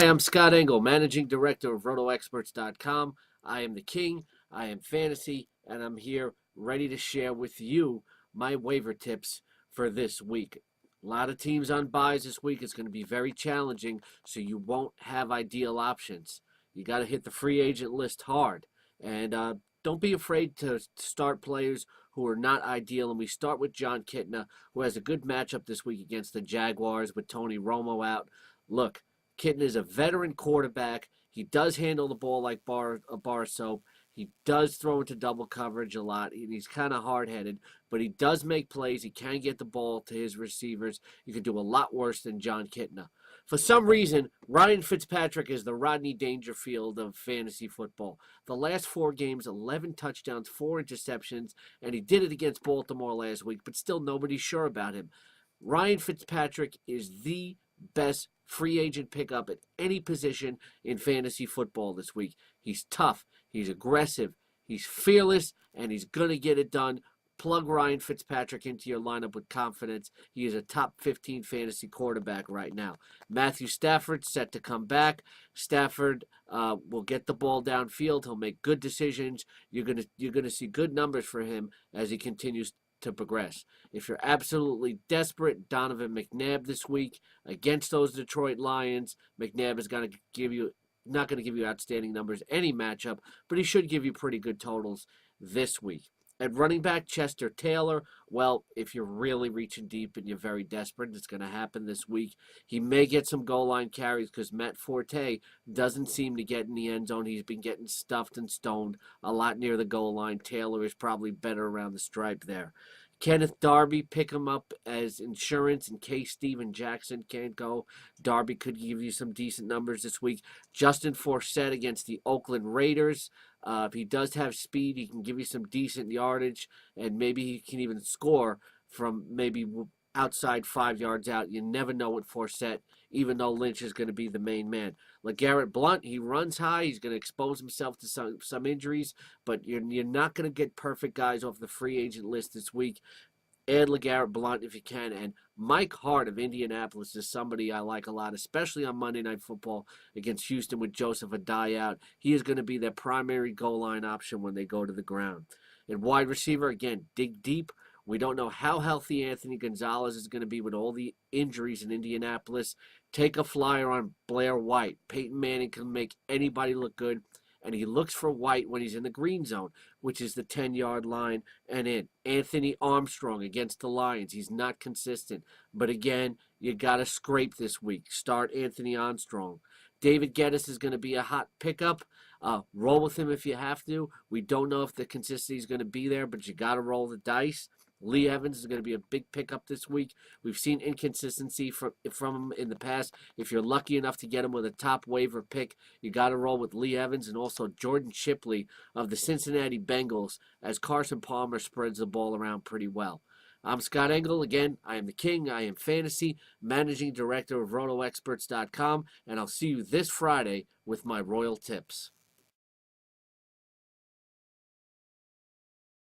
Hi, I'm Scott Engel, Managing Director of RotoExperts.com. I am the king, I am fantasy, and I'm here ready to share with you my waiver tips for this week. A lot of teams on buys this week. It's going to be very challenging, so you won't have ideal options. You got to hit the free agent list hard. And don't be afraid to start players who are not ideal. And we start with John Kitna, who has a good matchup this week against the Jaguars with Tony Romo out. Look, Kitten is a veteran quarterback. He does handle the ball like a bar soap. He does throw into double coverage a lot. He's kind of hard-headed, but he does make plays. He can get the ball to his receivers. You can do a lot worse than John Kitna. For some reason, Ryan Fitzpatrick is the Rodney Dangerfield of fantasy football. The last 4 games, 11 touchdowns, 4 interceptions, and he did it against Baltimore last week, but still nobody's sure about him. Ryan Fitzpatrick is the best free agent pickup at any position in fantasy football this week. He's tough, he's aggressive, he's fearless, and he's going to get it done. Plug Ryan Fitzpatrick into your lineup with confidence. He is a top 15 fantasy quarterback right now. Matthew Stafford set to come back. Stafford will get the ball downfield. He'll make good decisions. You're gonna see good numbers for him as he continues to progress. If you're absolutely desperate, Donovan McNabb this week against those Detroit Lions. McNabb is going to give you not going to give you outstanding numbers any matchup, but he should give you pretty good totals this week. At running back, Chester Taylor, well, if you're really reaching deep and you're very desperate, it's going to happen this week. He may get some goal line carries because Matt Forte doesn't seem to get in the end zone. He's been getting stuffed and stoned a lot near the goal line. Taylor is probably better around the stripe there. Kenneth Darby, pick him up as insurance in case Steven Jackson can't go. Darby could give you some decent numbers this week. Justin Forsett against the Oakland Raiders. If he does have speed, he can give you some decent yardage, and maybe he can even score from maybe outside 5 yards out. You never know with Forsett, even though Lynch is going to be the main man. LeGarrette Blount, he runs high. He's going to expose himself to some injuries, but you're not going to get perfect guys off the free agent list this week. Add LeGarrette Blount if you can. And Mike Hart of Indianapolis is somebody I like a lot, especially on Monday Night Football against Houston with Joseph Adai out. He is going to be their primary goal line option when they go to the ground. And wide receiver, again, dig deep. We don't know how healthy Anthony Gonzalez is going to be with all the injuries in Indianapolis. Take a flyer on Blair White. Peyton Manning can make anybody look good, and he looks for White when he's in the green zone, which is the 10-yard line and in. Anthony Armstrong against the Lions. He's not consistent, but again, you got to scrape this week. Start Anthony Armstrong. David Geddes is going to be a hot pickup. Roll with him if you have to. We don't know if the consistency is going to be there, but you got to roll the dice. Lee Evans is going to be a big pickup this week. We've seen inconsistency from him in the past. If you're lucky enough to get him with a top waiver pick, you got to roll with Lee Evans and also Jordan Shipley of the Cincinnati Bengals as Carson Palmer spreads the ball around pretty well. I'm Scott Engel. Again, I am the king. I am fantasy, managing director of RotoExperts.com, and I'll see you this Friday with my royal tips.